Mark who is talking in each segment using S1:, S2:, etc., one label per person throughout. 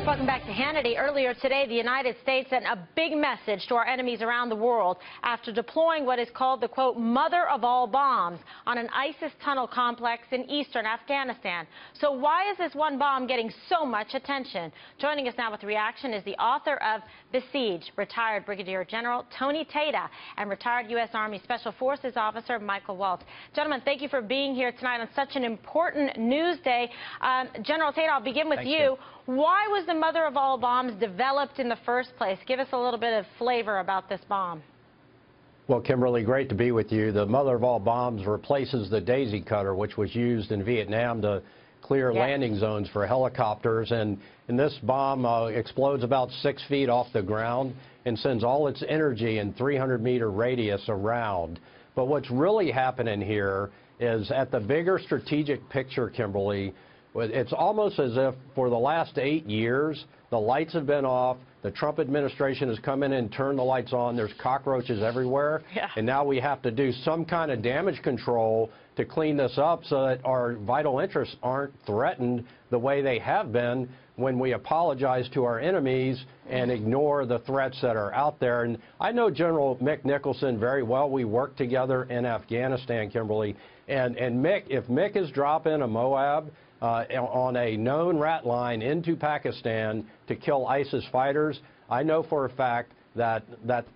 S1: Welcome back to Hannity. Earlier today, the United States sent a big message to our enemies around the world after deploying what is called the, quote, mother of all bombs on an ISIS tunnel complex in eastern Afghanistan. So why is this one bomb getting so much attention? Joining us now with reaction is the author of Besiege, retired Brigadier General Tony Tata, and retired U.S. Army Special Forces Officer Michael Waltz. Gentlemen, thank you for being here tonight on such an important news day. General Tata, I'll begin with you. Why was the mother of all bombs developed in the first place? Give us a little bit of flavor about this bomb.
S2: Well, Kimberly, great to be with you. The mother of all bombs replaces the Daisy Cutter, which was used in Vietnam to clear landing zones for helicopters. And this bomb explodes about 6 feet off the ground and sends all its energy in 300-meter radius around. But what's really happening here is at the bigger strategic picture, Kimberly, it's almost as if for the last 8 years, the lights have been off. The Trump administration has come in and turned the lights on. There's cockroaches everywhere. And now we have to do some kind of damage control to clean this up so that our vital interests aren't threatened the way they have been when we apologize to our enemies and ignore the threats that are out there. And I know General Mick Nicholson very well. We worked together in Afghanistan, Kimberly. And Mick, if Mick is dropping a Moab on a known rat line into Pakistan to kill ISIS fighters, I know for a fact that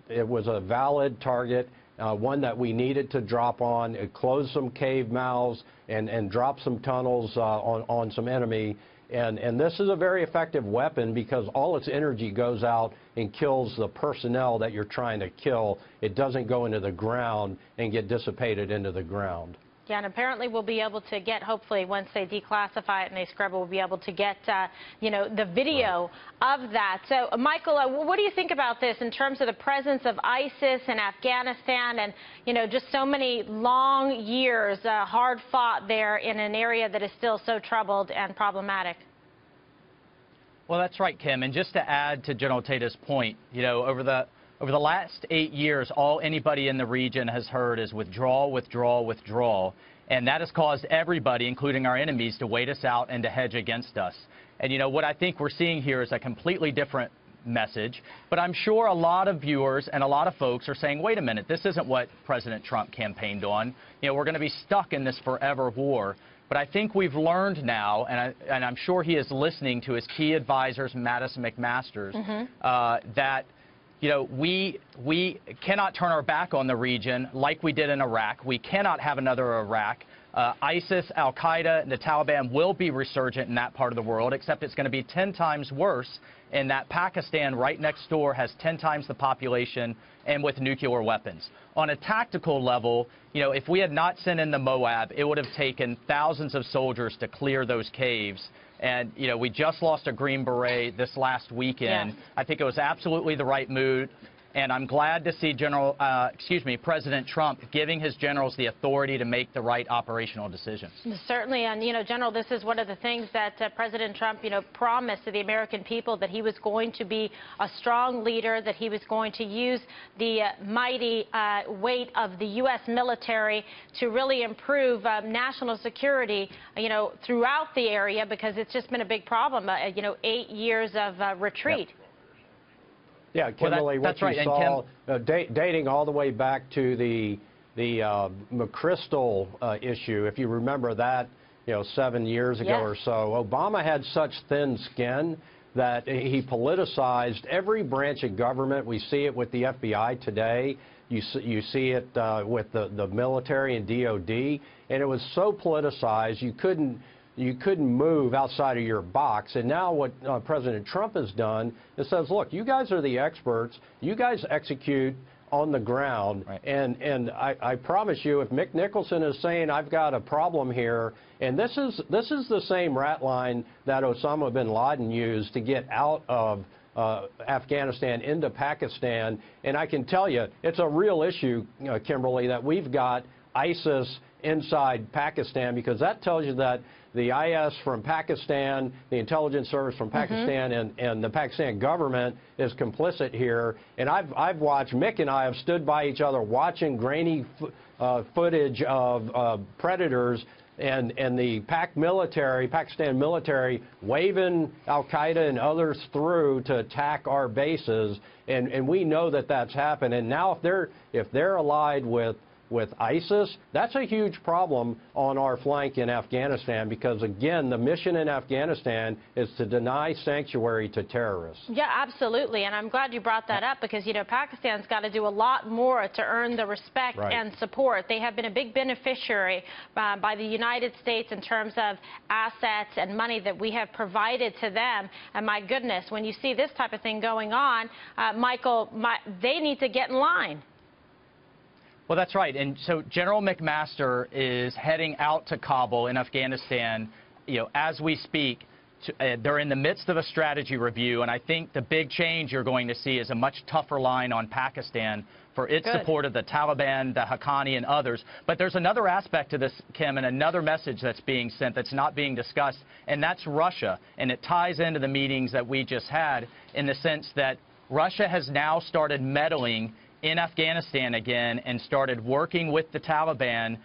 S2: it was a valid target, one that we needed to drop on, close some cave mouths and drop some tunnels on some enemy. And this is a very effective weapon because all its energy goes out and kills the personnel that you're trying to kill. It doesn't go into the ground and get dissipated into the ground.
S1: Yeah, and apparently we'll be able to get, hopefully, once they declassify it and they scrub it, we'll be able to get, you know, the video of that. So, Michael, what do you think about this in terms of the presence of ISIS in Afghanistan and, you know, just so many long years hard fought there in an area that is still so troubled and problematic?
S3: Well, that's right, Kim. And just to add to General Tata's point, you know, over the last 8 years, all anybody in the region has heard is withdrawal, withdrawal, withdrawal. And that has caused everybody, including our enemies, to wait us out and to hedge against us. And, you know, what I think we're seeing here is a completely different message. But I'm sure a lot of viewers and a lot of folks are saying, wait a minute, this isn't what President Trump campaigned on. You know, we're going to be stuck in this forever war. But I think we've learned now, and I'm sure he is listening to his key advisors, Madison McMaster's, that you know, we cannot turn our back on the region like we did in Iraq. We cannot have another Iraq. ISIS, Al-Qaeda, and the Taliban will be resurgent in that part of the world, except it's going to be 10 times worse in that Pakistan right next door has 10 times the population and with nuclear weapons. On a tactical level, you know, if we had not sent in the Moab, it would have taken thousands of soldiers to clear those caves. And, you know, we just lost a Green Beret this last weekend. I think it was absolutely the right move. And I'm glad to see President Trump giving his generals the authority to make the right operational decisions.
S1: Certainly. And, you know, General, this is one of the things that President Trump, you know, promised to the American people, that he was going to be a strong leader, that he was going to use the mighty weight of the U.S. military to really improve national security, you know, throughout the area, because it's just been a big problem, you know, 8 years of retreat.
S2: Yeah, Kimberly,
S3: well,
S2: what you saw, dating all the way back to the McChrystal issue, if you remember that, you know, 7 years ago or so, Obama had such thin skin that he politicized every branch of government. We see it with the FBI today. You see it with the military and DOD, and it was so politicized you couldn't move outside of your box. And now what President Trump has done is says, look, you guys are the experts. You guys execute on the ground. And I promise you, if Mick Nicholson is saying I've got a problem here, and this is the same rat line that Osama bin Laden used to get out of Afghanistan into Pakistan. And I can tell you, it's a real issue, Kimberly, that we've got ISIS inside Pakistan, because that tells you that the IS from Pakistan, the intelligence service from Pakistan, and the Pakistan government is complicit here. And I've watched, Mick and I have stood by each other watching grainy footage of predators and the Pakistan military waving al-Qaeda and others through to attack our bases, and we know that that's happened. And now if they're allied with ISIS, that's a huge problem on our flank in Afghanistan, because, again, the mission in Afghanistan is to deny sanctuary to terrorists.
S1: Yeah, absolutely, and I'm glad you brought that up, because, you know, Pakistan's got to do a lot more to earn the respect and support. They have been a big beneficiary by the United States in terms of assets and money that we have provided to them, and my goodness, when you see this type of thing going on, Michael, they need to get in line.
S3: Well, that's right. And so General McMaster is heading out to Kabul in Afghanistan, you know, as we speak. They're in the midst of a strategy review, and I think the big change you're going to see is a much tougher line on Pakistan for its support of the Taliban, the Haqqani, and others. But there's another aspect to this, Kim, and another message that's being sent that's not being discussed, and that's Russia. And it ties into the meetings that we just had, in the sense that Russia has now started meddling in Afghanistan again and started working with the Taliban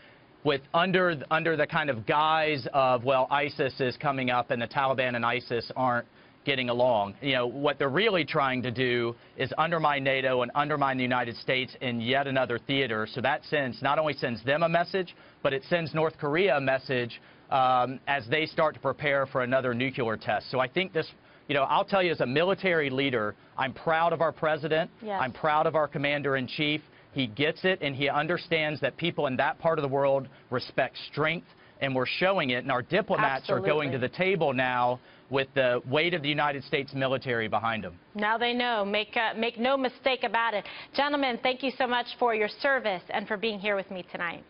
S3: under the kind of guise of, well, ISIS is coming up and the Taliban and ISIS aren't getting along. You know, what they're really trying to do is undermine NATO and undermine the United States in yet another theater. So that not only sends them a message, but it sends North Korea a message as they start to prepare for another nuclear test. So I think this, you know, I'll tell you, as a military leader, I'm proud of our president. Yes. I'm proud of our commander-in-chief. He gets it, and he understands that people in that part of the world respect strength, and we're showing it. And our diplomats are going to the table now with the weight of the United States military behind them.
S1: Now they know. Make no mistake about it. Gentlemen, thank you so much for your service and for being here with me tonight.